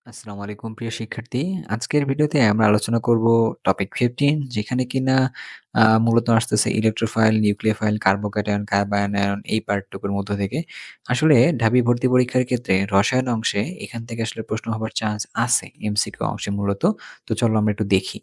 আসসালামু আলাইকুম প্রিয় শিক্ষার্থী। আজকের ভিডিওতে আমরা আলোচনা করব টপিক 15 যেখানে কিনা মূলত আসতেছে ইলেকট্রোফাইল, নিউক্লিওফাইল, কার্বোক্যাটায়ন, কার্বানায়ন এই পার্টটুকুর মধ্য থেকে। আসলে ঢাবি ভর্তি পরীক্ষার ক্ষেত্রে রসায়ন অংশে এখান থেকে আসলে প্রশ্ন হবার চান্স আছে এমসিকিউ অংশে মূলত। তো চলো আমরা একটু দেখি।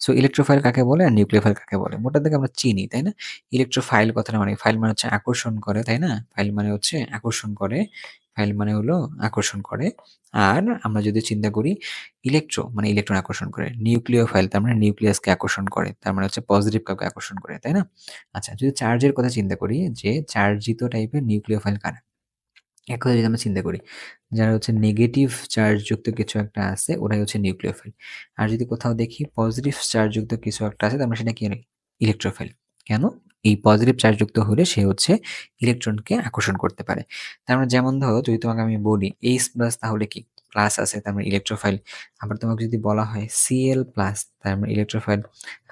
সো ইলেকট্রোফাইল কাকে বলে আর নিউক্লিওফাইল কাকে বলে? মোটা দাগে আমরা চিনি, তাই না? ইলেকট্রোফাইল কথাটা মানে ফাইল মানে হচ্ছে আকর্ষণ করে, তাই না? ফাইল মানে হচ্ছে আকর্ষণ করে। ফাইল মানে হলো আকর্ষণ করে। আর আমরা যদি চিন্তা করি ইলেকট্রো মানে ইলেকট্রন আকর্ষণ করে। নিউক্লিওফাইল তার মানে নিউক্লিয়াসকে আকর্ষণ করে। তার মানে হচ্ছে পজিটিভ কাউকে আকর্ষণ করে, তাই না? আচ্ছা, যদি চার্জের কথা চিন্তা করি যে চার্জিত টাইপের নিউক্লিওফাইল কারা? এক কথায় যদি আমরা চিন্তা করি, যারা হচ্ছে নেগেটিভ চার্জযুক্ত কিছু একটা আছে, ওরাই হচ্ছে নিউক্লিওফাইল। আর যদি কোথাও দেখি পজিটিভ চার্জযুক্ত কিছু একটা আছে, তার মানে সেটা কি? ইলেকট্রোফাইল। কেন? এই পজিটিভ চার্জযুক্ত হলে সে হচ্ছে ইলেকট্রনকে আকর্ষণ করতে পারে। তার মানে যেমন ধরো, যদি তোমাকে আমি বলি H+ তাহলে কি? প্লাস আছে, তার মানে ইলেকট্রোফাইল। আবার তোমাকে যদি বলা হয় Cl+, তার মানে ইলেকট্রোফাইল।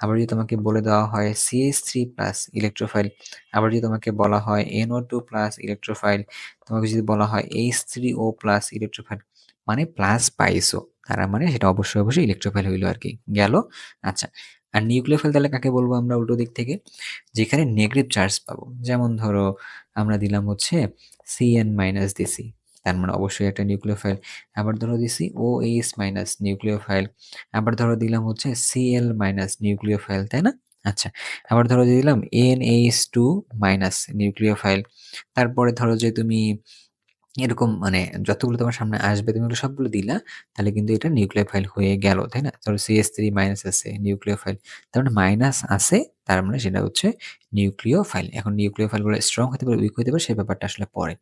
আবার যদি তোমাকে বলে দেওয়া হয় CH3+, ইলেকট্রোফাইল। আবার যদি তোমাকে বলা হয় NO2+, ইলেকট্রোফাইল। তোমাকে যদি বলা হয় H3O+ ইলেকট্রোফাইল, মানে প্লাস পাইছো, তারা মানে সেটা অবশ্যই ইলেকট্রোফাইল হইলো আর কি। গেল? আচ্ছা, আর নিউক্লিওফাইল তাহলে কাকে বলবো আমরা উল্টো দিক থেকে? যেখানে নেগেটিভ চার্জ পাবো। যেমন ধরো আমরা দিলাম হচ্ছে Cn- দিছি, তার মানে অবশ্যই একটা নিউক্লিওফাইল। আবার ধরো দিছি OH- নিউক্লিওফাইল। আবার ধরো দিলাম হচ্ছে Cl- নিউক্লিওফাইল, তাই না? আচ্ছা, আবার ধরো দিয়ে দিলাম NH2- নিউক্লিওফাইল। তারপরে ধরো যে তুমি এরকম মানে যতগুলো তোমার সামনে আসবে তুমি ওগুলো সবগুলো দিলা, তাহলে কিন্তু এটা নিউক্লিওফাইল হয়ে গেল, তাই না? ধরো CH3- আছে নিউক্লিওফাইল, তার মানে মাইনাস আছে, তার মানে সেটা হচ্ছে নিউক্লিওফাইল। এখন নিউক্লিওফাইলগুলো স্ট্রং হতে পারে, উইক হতে পারে, সেই ব্যাপারটা আসলে পরে।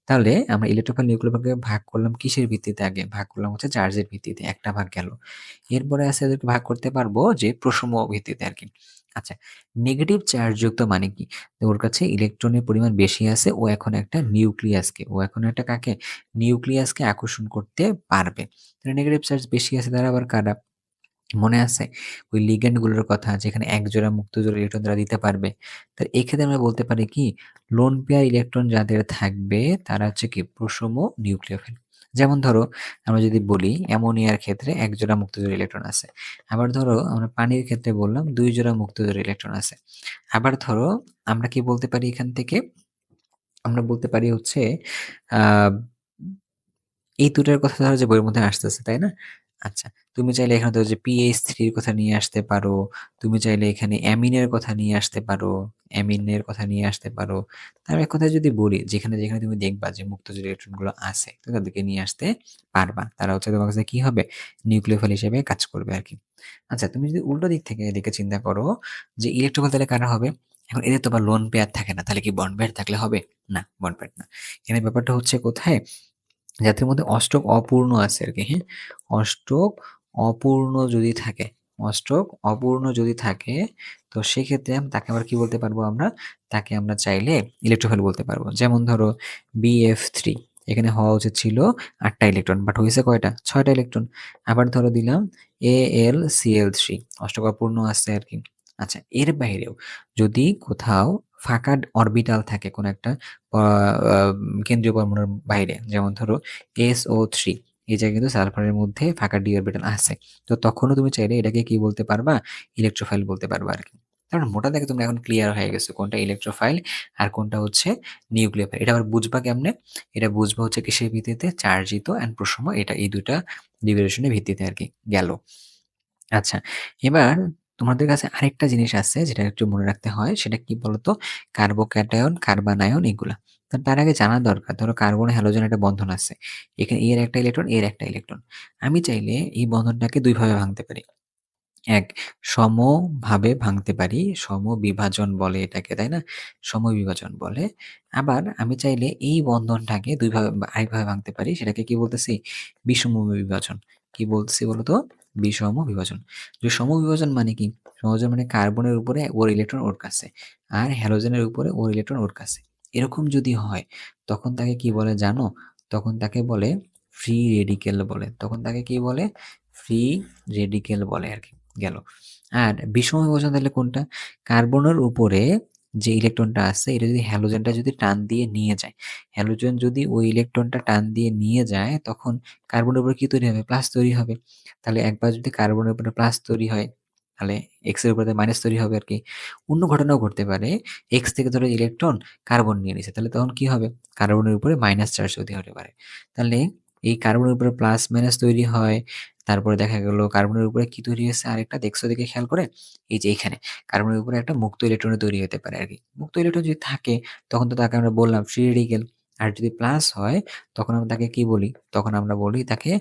তাহলে আমরা ইলেকট্রোফাইল নিউক্লিওফাইলকে ভাগ করলাম কিসের ভিত্তিতে? আগে ভাগ করলাম হচ্ছে চার্জের ভিত্তিতে, একটা ভাগ গেল। এরপরে আছে এদেরকে ভাগ করতে পারবো যে প্রসম ভিত্তিতে আর কি। আচ্ছা, নেগেটিভ চার্জযুক্ত মানে কি? ওর কাছে ইলেকট্রনের পরিমাণ বেশি আছে, ও এখন একটা নিউক্লিয়াসকে, ও এখন একটা কাকে? নিউক্লিয়াসকে আকর্ষণ করতে পারবে। তাহলে নেগেটিভ চার্জ বেশি আছে, তারা আবার কারা? মনে আছে ওই লিগ্যান্ড গুলোর কথা, যেখানে এক জোড়া মুক্ত জোড়া ইলেকট্রন তারা দিতে পারবে। তার এক্ষেত্রে আমরা বলতে পারি কি, লোন পেয়ার ইলেকট্রন যাদের থাকবে তারা হচ্ছে কি প্রশম নিউক্লিওফাইল। যেমন ধরো আমরা যদি বলি অ্যামোনিয়ার ক্ষেত্রে এক জোড়া মুক্ত জোড়া ইলেকট্রন আছে। আবার ধরো আমরা পানির ক্ষেত্রে বললাম দুই জোড়া মুক্ত জোড়া ইলেকট্রন আছে। আবার ধরো আমরা কি বলতে পারি এখান থেকে? আমরা বলতে পারি হচ্ছে আহ এই দুটার কথা ধরো যে বইয়ের মধ্যে আসতেছে, তাই না? আচ্ছা, তুমি চাইলে এখানে ধরো যে PH3 এর কথা নিয়ে আসতে পারো। তুমি চাইলে এখানে অ্যামিনের কথা নিয়ে আসতে পারো। অ্যামিনের কথা নিয়ে আসতে পারো। তার এক কথায় যদি বলি, যেখানে তুমি দেখবা যে মুক্ত যে ইলেকট্রন গুলো আছে, তো তাদেরকে নিয়ে আসতে পারবা। তারা হচ্ছে তোমার কাছে কি হবে? নিউক্লিওফাইল হিসেবে কাজ করবে আরকি। আচ্ছা, তুমি যদি উল্টো দিক থেকে এদিকে চিন্তা করো যে ইলেকট্রোফাইল তাহলে কারা হবে? এখন এদের তো আবার লোন পেয়ার থাকে না। তাহলে কি বন্ড পেয়ার থাকলে হবে? না, বন্ড পেয়ার না। এখানে ব্যাপারটা হচ্ছে কোথায়? যাদের মধ্যে অষ্টক অপূর্ণ আছে আরকি, হ্যাঁ? অষ্টক অপূর্ণ যদি থাকে, অষ্টক অপূর্ণ যদি থাকে, তো সেক্ষেত্রে তাকে আবার কি বলতে পারবো আমরা? তাকে আমরা চাইলে ইলেকট্রোফাইল বলতে পারবো। যেমন ধরো BF3, এখানে হওয়া উচিত ছিল ৮ টা ইলেকট্রন, বাট হইছে কয়টা? ৬ টা ইলেকট্রন। আবার ধরো দিলাম AlCl3, অষ্টক অপূর্ণ আছে আরকি। আচ্ছা, এর বাইরেও যদি কোথাও ফাঁকা অরবিটাল থাকে কোনো একটা আ আ কেন্দ্রীয় পরমাণুর বাইরে, যেমন ধরো SO3, এই জায়গায় কিন্তু সালফারের মধ্যে ফাঁকা ডি অরবিটাল আছে। তো তখনও তুমি চাইলে এটাকে কি বলতে পারবা? ইলেকট্রোফাইল বলতে পারবা আরকি। কারণ মোটা দাগে তোমরা এখন ক্লিয়ার হয়ে গেছো কোনটা ইলেকট্রোফাইল আর কোনটা হচ্ছে নিউক্লিওফাইল। এটা আবার বুঝবা কেমনে? এটা বুঝবা হচ্ছে কিসের ভিত্তিতে? চার্জিত অ্যান্ড প্রশম, এটা এই ২ টা ডেরিভেশনের ভিত্তিতে আরকি। গেল। আচ্ছা, এবার তোমাদের কাছে আরেকটা জিনিস আছে যেটা একটু মনে রাখতে হয়, সেটা কি বলতো? কার্বোক্যাটায়ন, কার্বানায়ন এগুলা। তো তার আগে জানা দরকার, ধরো কার্বন হ্যালোজেন একটা বন্ধন আছে। এখানে এর একটা ইলেকট্রন, এর একটা ইলেকট্রন। আমি চাইলে এই বন্ধনটাকে ২ ভাবে ভাঙতে পারি। এক, সমভাবে ভাঙতে পারি। সমবিভাজন বলে এটাকে, তাই না? সমবিভাজন বলে। আবার আমি চাইলে এই বন্ধনটাকে ২ ভাবে আরেকভাবে ভাঙতে পারি। সেটাকে কি বলতেছি? বিষম বিভাজন। কি বলতেছি বলো তো? বিষম বিভাজন। যে সমবিভাজন মানে কি? সমবিভাজন মানে কার্বনের উপরে ওর ইলেকট্রন ওর কাছে। আর হ্যালোজেনের উপরে ওর ইলেকট্রন ওর কাছে। এরকম যদি হয়, তখন তাকে কি বলে জানো? তখন তাকে বলে ফ্রি রেডিকেল বলে। তখন তাকে কি বলে? ফ্রি রেডিকেল বলে আরকি। গেল। আর বিষম বিভাজন তাহলে কোনটা? কার্বনের উপরে যে ইলেকট্রনটা আছে এটা যদি হ্যালোজেনটা যদি টান দিয়ে নিয়ে যায়, হ্যালোজেন যদি ওই ইলেকট্রনটা টান দিয়ে নিয়ে যায় তখন কার্বনের উপরে কি তৈরি হবে? প্লাস তৈরি হবে। তাহলে একবার যদি কার্বনের উপরে প্লাস তৈরি হয়, তাহলে এক্স এর উপরে মাইনাস তৈরি হবে আরকি। অন্য ঘটনাও ঘটতে পারে। এক্স থেকে ধরো ইলেকট্রন কার্বন নিয়ে নিছে। তাহলে তখন কি হবে? কার্বনের উপরে মাইনাস চার্জ তৈরি হতে পারে। তাহলে এই কার্বনের উপরে প্লাস মাইনাস তৈরি হয়। তারপরে দেখা গেল কার্বনের উপরে কি তৈরি হয়েছে আরেকটা দেখছো দেখে খেয়াল করে? এই যে এইখানে কার্বনের উপরে একটা মুক্ত ইলেকট্রন তৈরি হতে পারে আরকি। মুক্ত ইলেকট্রন যদি থাকে তখন তো তাকে আমরা বললাম ফ্রি রেডিকেল। আর যদি প্লাস হয় তখন আমরা তাকে কি বলি? তখন আমরা বলি তাকে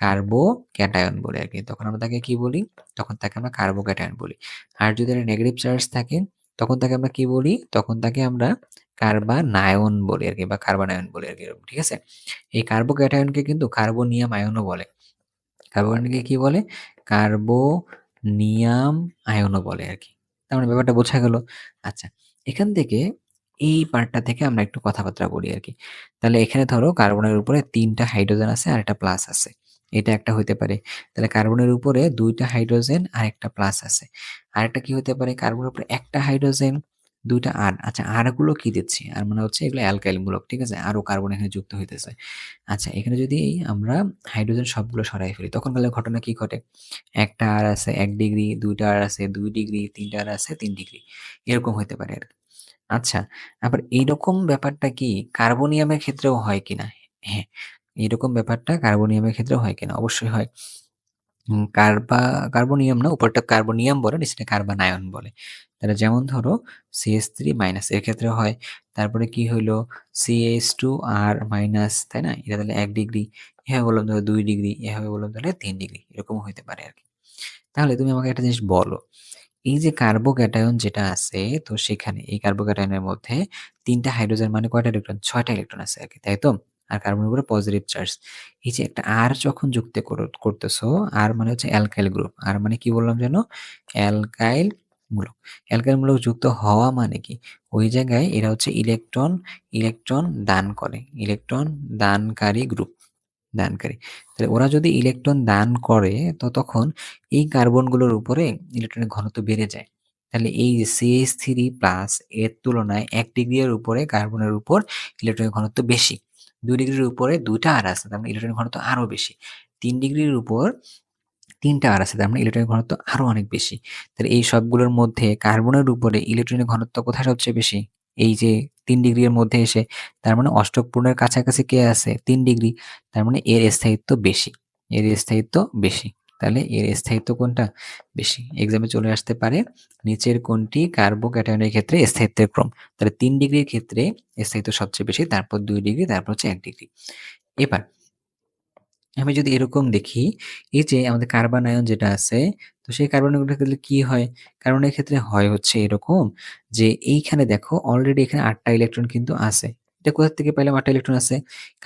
কার্বোক্যাটায়ন বলি আরকি। তখন আমরা তাকে কি বলি? তখন তাকে আমরা কার্বোক্যাটায়ন বলি। আর যদি একটা নেগেটিভ চার্জ থাকে তখন তাকে আমরা কি বলি? তখন তাকে আমরা কার্বানায়ন বলি আরকি বা কার্বানায়ন বলি আরকি এরকম। ঠিক আছে? এই কার্বোক্যাটায়নকে কিন্তু কার্বনিয়াম আয়নও বলে। কার্বোক্যাটায়নকে কি বলে? কার্বনিয়াম আয়নও বলে আরকি। তার মানে ব্যাপারটা বোঝা গেল? আচ্ছা, এখান থেকে এই পার্টটা থেকে আমরা একটু কথাবার্তা বলি আরকি। তাহলে এখানে ধরো কার্বনের উপরে ৩ টা হাইড্রোজেন আছে আর একটা প্লাস আছে। এটা একটা হইতে পারে। তাহলে কার্বনের উপরে ২ টা হাইড্রোজেন আর একটা প্লাস আছে। আরেকটা কি হতে পারে? কার্বনের উপরে ১ টা হাইড্রোজেন, ২ টা আর। আচ্ছা, আর গুলো কি দিচ্ছি? আর মানে হচ্ছে এগুলো অ্যালকাইল মূলক। ঠিক আছে? আরো কার্বন এখানে যুক্ত হইতেছে। আচ্ছা, এখানে যদি আমরা হাইড্রোজেন সবগুলো সরাই ফেলি, তখন তাহলে ঘটনা কি ঘটে? ১ টা আর আছে ১ ডিগ্রি, ২ টা আর আছে ২ ডিগ্রি, ৩ টা আর আছে ৩ ডিগ্রি। এরকম হইতে পারে আরকি। আচ্ছা, আবার এইরকম ব্যাপারটা কি কার্বনিয়ামের ক্ষেত্রেও হয় কিনা? হ্যাঁ, এরকম ব্যাপারটা কার্বনিয়ামের ক্ষেত্রেও হয় কিনা? অবশ্যই হয়। কার্বনিয়াম না, উপরটা কার্বনিয়াম বলে, নিচেরটা কার্বনায়ন বলে। তাহলে যেমন ধরো CH3- এর ক্ষেত্রে হয়। তারপরে কি হইলো CH2R-, তাই না? এটা তাহলে ১ ডিগ্রি। এভাবে বললাম ধরো ২ ডিগ্রি, এভাবে বললাম তাহলে ৩ ডিগ্রি। এরকমও হইতে পারে আরকি। তাহলে তুমি আমাকে একটা জিনিস বলো, এই যে কার্বোক্যাটায়ন যেটা আছে, তো সেখানে এই কার্বোক্যাটায়নের মধ্যে ৩ টা হাইড্রোজেন মানে কয়টা ইলেকট্রন? ৬ টা ইলেকট্রন আছে আরকি, তাই তো? আর কার্বনের উপরে পজিটিভ চার্জ। এই যে একটা R যখন যুক্ত করতেছো, R মানে হচ্ছে অ্যালকাইল গ্রুপ। R মানে কি বললাম যেন? অ্যালকাইল মূলক। অ্যালকাইল মূলক যুক্ত হওয়া মানে কি? ওই জায়গায় এরা হচ্ছে ইলেকট্রন দান করে। ইলেকট্রন দানকারী গ্রুপ। দানকারী। তাহলে ওরা যদি ইলেকট্রন দান করে তো তখন এই কার্বনগুলোর উপরে ইলেকট্রনের ঘনত্ব বেড়ে যায়। তাহলে এই যে CH3+ এর তুলনায় ১ ডিগ্রির উপরে কার্বনের উপর ইলেকট্রনের ঘনত্ব বেশি। ২ ডিগ্রির উপরে ২ টা আর আছে, তার মানে ইলেকট্রনের ঘনত্ব আরো বেশি। ৩ ডিগ্রির উপর ৩ টা আর আছে, তার মানে ইলেকট্রনের ঘনত্ব আরো অনেক বেশি। তাহলে এই সবগুলোর মধ্যে কার্বনের উপরে ইলেকট্রনের ঘনত্ব কোথায় সবচেয়ে বেশি? এই যে ৩ ডিগ্রির মধ্যে এসে, তার মানে অষ্টক পূর্ণের কাছাকাছি কে আছে? ৩ ডিগ্রি। তার মানে এর স্থায়িত্ব বেশি। এর স্থায়িত্ব বেশি। তাহলে এর স্থায়িত্ব কোনটা? বেশি। এক্সামে চলে আসতে পারে নিচের কোনটি কার্বোক্যাটায়নের ক্ষেত্রে স্থায়িত্বের ক্রম? তাহলে ৩ ডিগ্রির ক্ষেত্রে স্থায়িত্ব সবচেয়ে বেশি, তারপর ২ ডিগ্রি, তারপর হচ্ছে ১ ডিগ্রি। এবার আমি যদি এরকম দেখি, এই যে আমাদের কার্বন আয়ন যেটা আছে, তো সেই কার্বন আয়নের ক্ষেত্রে কি হয়? কার্বনের ক্ষেত্রে হয় হচ্ছে এরকম যে এইখানে দেখো অলরেডি এখানে ৮ টা ইলেকট্রন কিন্তু আছে। এটা কোথা থেকে পাইলাম ৮ টা ইলেকট্রন আছে?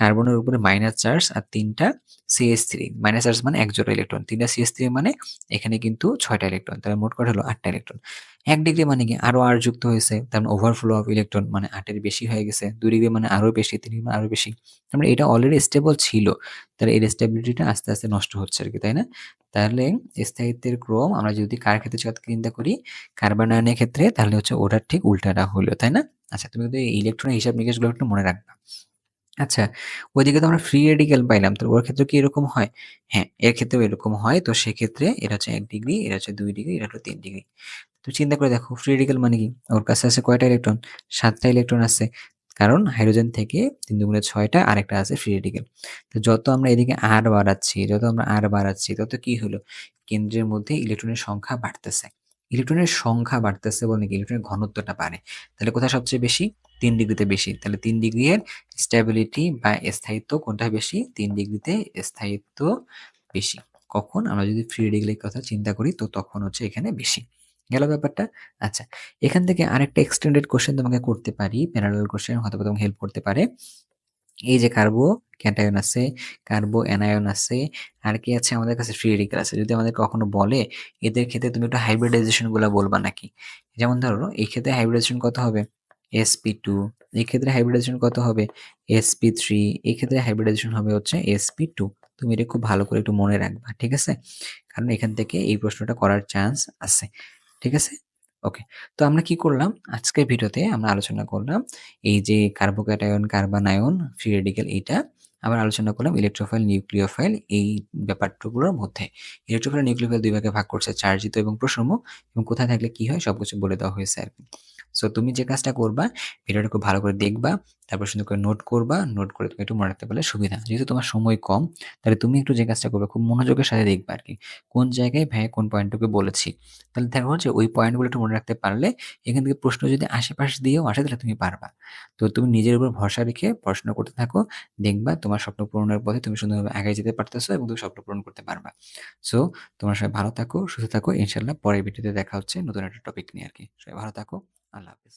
কার্বনের উপরে মাইনাস চার্জ আর ৩ টা CH3। মাইনাস চার্জ মানে ১ জোড়া ইলেকট্রন। ৩ টা CH3 মানে এখানে কিন্তু ৬ টা ইলেকট্রন। তাহলে মোট কত হলো? ৮ টা ইলেকট্রন। ১ ডিগ্রি মানে কি? আরো R যুক্ত হয়েছে। তার মানে ওভারফ্লো অফ ইলেকট্রন মানে ৮ এর বেশি হয়ে গেছে। ২ ডিগ্রি মানে আরো বেশি, ৩ ডিগ্রি মানে আরো বেশি। তার মানে এটা অলরেডি স্টেবল ছিল। তাহলে এর স্টেবিলিটিটা আস্তে, আস্তে নষ্ট হচ্ছে আরকি, তাই না? তাহলে স্থায়িত্বের ক্রম আমরা যদি কার ক্ষেত্রে চিন্তা করি, কার্বন আয়নের ক্ষেত্রে, তাহলে হচ্ছে ওটার ঠিক উল্টাটা হলো, তাই না? আচ্ছা, তুমি কিন্তু এই ইলেকট্রনের হিসাব নিকাশগুলো একটু মনে রাখবা। আচ্ছা, ওইদিকে তো আমরা ফ্রি রেডিক্যাল পাইলাম। তো ওর ক্ষেত্রে কি এরকম হয়? হ্যাঁ, এর ক্ষেত্রেও এরকম হয়। তো সেক্ষেত্রে এটা হচ্ছে ১ ডিগ্রি, এটা হচ্ছে ২ ডিগ্রি, এটা হলো ৩ ডিগ্রি। তো চিন্তা করে দেখো ফ্রি রেডিক্যাল মানে কি? ওর কাছে আছে কয়টা ইলেকট্রন? ৭ টা ইলেকট্রন আছে। কারণ হাইড্রোজেন থেকে ৩ দুগুণে ৬ টা, আরেকটা আছে ফ্রি রেডিক্যাল। তো যত আমরা এদিকে R বাড়াচ্ছি, তত কি হলো? কেন্দ্রের মধ্যে ইলেকট্রনের সংখ্যা বাড়তেছে। ইলেকট্রনের সংখ্যা বাড়তেছে বলে কি ইলেকট্রনের ঘনত্বটা বাড়ে। তাহলে কোথায় সবচেয়ে বেশি? ৩ ডিগ্রিতে বেশি। তাহলে ৩ ডিগ্রি এর স্ট্যাবিলিটি বা স্থায়িত্ব কোনটা বেশি? ৩ ডিগ্রিতে স্থায়িত্ব বেশি। কখন? আমরা যদি ফ্রি রেডিক্যালের কথা চিন্তা করি তো তখন হচ্ছে এখানে বেশি। গেল ব্যাপারটা? আচ্ছা, এখান থেকে আরেকটা এক্সটেন্ডেড কোয়েশ্চেন তোমাকে করতে পারি। প্যারালাল কোয়েশ্চেন হয়তোবা তোমাকে হেল্প করতে পারে। এই যে কার্বোক্যাটায়ন আছে, কার্বো অ্যানায়ন আছে, আর কি আছে আমাদের কাছে? ফ্রি রেডিক্যাল আছে। যদি আমাদের কখনো বলে এদের ক্ষেত্রে তুমি একটু হাইব্রিডাইজেশন গুলা বলবা নাকি? যেমন ধরো এই ক্ষেত্রে হাইব্রিডাইজেশন কত হবে? sp2। এই ক্ষেত্রে হাইব্রিডাইজেশন কত হবে? sp3। এই ক্ষেত্রে হাইব্রিডাইজেশন হবে হচ্ছে sp2। তুমি এটা খুব ভালো করে একটু মনে রাখবা, ঠিক আছে? কারণ এখান থেকে এই প্রশ্নটা করার চান্স আছে। ঠিক আছে? ওকে। তো আমরা কি করলাম? আজকের ভিডিওতে আমরা আলোচনা করলাম এই যে কার্বোক্যাটায়ন, কার্বনায়ন, ফ্রি রেডিক্যাল এইটা। আবার আলোচনা করলাম ইলেক্ট্রোফাইল, নিউক্লিওফাইল এই ব্যাপারগুলোর মধ্যে। ইলেক্ট্রোফাইল, নিউক্লিওফাইল ২ ভাগে ভাগ করছে চার্জিত এবং প্রশম্য এবং কোথায় থাকলে কি হয় সবকিছু বলে দেওয়া হয়েছে আরকি। সো তুমি যে কাজটা করবা ভিডিওটা খুব ভালো করে দেখবা, তারপর সুন্দর করে নোট করবা। নোট করে তুমি একটু মনে রাখতে পারলে সুবিধা। যেহেতু তোমার সময় কম, তাহলে তুমি একটু যে কাজটা করবে খুব মনোযোগের সাথে দেখবা আরকি। কোন জায়গায় ভাইয়া কোন পয়েন্টটুকু বলেছি। তাহলে দেখো যে ওই পয়েন্টগুলো একটু মনে রাখতে পারলে এখান থেকে প্রশ্ন যদি আশেপাশ দিয়েও আসে তাহলে তুমি পারবা। তো তুমি নিজের উপর ভরসা রেখে পড়াশোনা করতে থাকো। দেখবা তোমার স্বপ্ন পূরণের পথে তুমি সুন্দরভাবে আগায় যেতে পারতেছো এবং তুমি স্বপ্ন পূরণ করতে পারবা। সো তোমার সবাই ভালো থাকো, সুস্থ থাকো। ইনশাআল্লাহ পরের ভিডিওতে দেখা হচ্ছে নতুন একটা টপিক নিয়ে আরকি। সবাই ভালো থাকো। আল্লাহ হাফেজ।